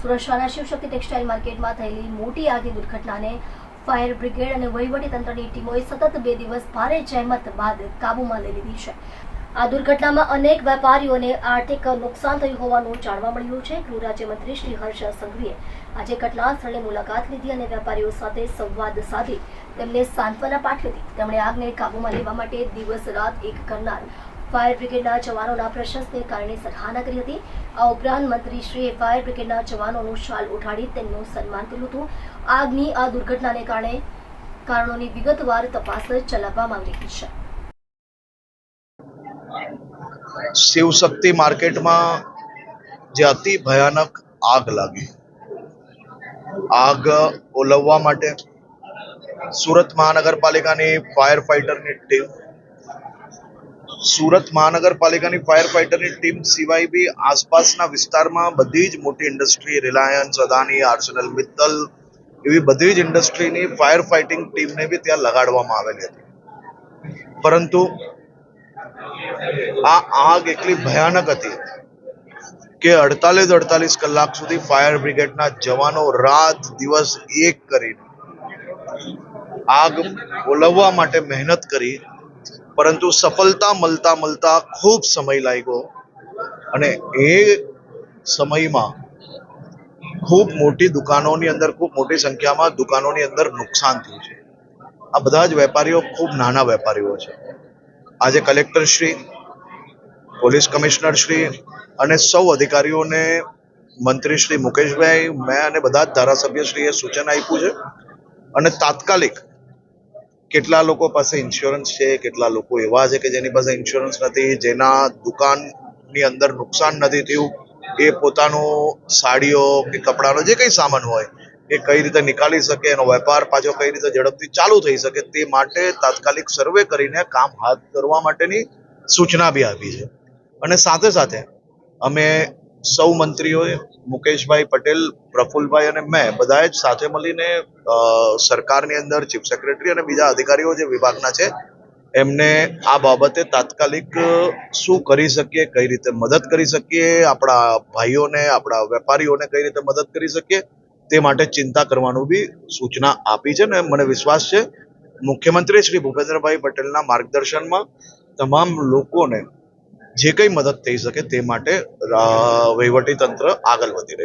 સુરત શહેરના શિવશક્તિ ટેક્સટાઇલ માર્કેટમાં થયેલી મોટી આગની દુર્ઘટનાને ફાયર બ્રિગેડ અને વહીવટીતંત્રની ટીમોએ સતત 2 દિવસ ભારે જહેમત બાદ કાબૂમાં લઈ લીધી છે। આ દુર્ઘટનામાં અનેક વેપારીઓને આર્થિક નુકસાન થયું હોવાનું જાણવા મળ્યું છે। ગૃહ રાજ્યમંત્રી શ્રી હર્ષ સંઘવીએ આજે ઘટના સ્થળે મુલાકાત લીધી અને વેપારીઓ સાથે સંવાદ સાધી તેમને સાંત્વના પાઠવી હતી। તેમણે આગને કાબૂમાં લેવા માટે દિવસ રાત એક કરનાર ફાયર બ્રિગેડના જવાનોના પ્રશંસને કારણે સરાહના કરી હતી। આ ઉપરાંત મંત્રીશ્રીએ ફાયર બ્રિગેડના જવાનોનું શાલ ઉઠાડી તેમનું સન્માન કર્યું હતું। આગની આ દુર્ઘટનાને કારણોની વિગતવાર તપાસ ચલાવવામાં આવી રહી છે। શિવશક્તિ માર્કેટમાં જે અતિ ભયાનક આગ લાગી, આગ ઓલવવા માટે સુરત મહાનગરપાલિકાની ફાયર ફાઈટરની ટીમ, સુરત મહાનગરપાલિકાની ફાયર ફાઈટરની ટીમ સિવાય બી આસપાસના વિસ્તારમાં બધી જ મોટી industry, Reliance, Adani, arsenal Mittal એવી બધી જ ઇન્ડસ્ટ્રીની ફાયર ફાઇટિંગ ટીમને બી ત્યાં લગાડવામાં આવેલી હતી। પરંતુ આ આગ એટલી ભયાનક હતી કે 48 કલાક સુધી ફાયર બ્રિગેડના જવાનો રાત દિવસ એક કરીને આગ ઓલવવા માટે મહેનત કરી, પરંતુ સફળતા મળતા ખૂબ સમય લાગ્યો અને એ સમયમાં ખૂબ મોટી દુકાનોની અંદર, ખૂબ મોટી સંખ્યામાં દુકાનોની અંદર નુકસાન થયું છે। આ બધા જ વેપારીઓ ખૂબ નાના વેપારીઓ છે। આજે collector Shri, police commissioner Shri અને સૌ અધિકારીઓને મંત્રી શ્રી મુકેશભાઈ, મેં અને બધા જ ધારાસભ્યશ્રીએ સૂચન આપ્યું છે અને તાત્કાલિક કેટલા લોકો પાસે ઇન્સ્યોરન્સ છે, કેટલા લોકો એવા છે કે જેની પાસે ઇન્સ્યોરન્સ નથી, જેના દુકાનની અંદર નુકસાન નથી થયું, એ પોતાનો સાડીઓ કે કપડાનો જે કંઈ સામાન હોય એ કઈ રીતે નિકાળી શકે, એનો વેપાર પાછો કઈ રીતે ઝડપથી ચાલુ થઈ શકે તે માટે તાત્કાલિક સર્વે કરીને કામ હાથ ધરવા માટેની સૂચના બી આપી છે। અને સાથે સાથે અમે સૌ મંત્રીઓએ, મુકેશભાઈ પટેલ, પ્રફુલભાઈ અને મેં બધાએ જ સાથે મળીને સરકારની અંદર ચીફ સેક્રેટરી અને બીજા અધિકારીઓ જે વિભાગના છે એમને આ બાબતે તાત્કાલિક શું કરી શકીએ, કઈ રીતે મદદ કરી શકીએ, આપણા ભાઈઓને, આપણા વેપારીઓને કઈ રીતે મદદ કરી શકીએ તે માટે ચિંતા કરવાનું બી સૂચના આપી છે। ને મને વિશ્વાસ છે મુખ્યમંત્રી શ્રી ભૂપેન્દ્રભાઈ પટેલના માર્ગદર્શનમાં તમામ લોકોને જે કંઈ મદદ થઈ શકે તે માટે વહીવટી તંત્ર આગળ વધી રહ્યું છે।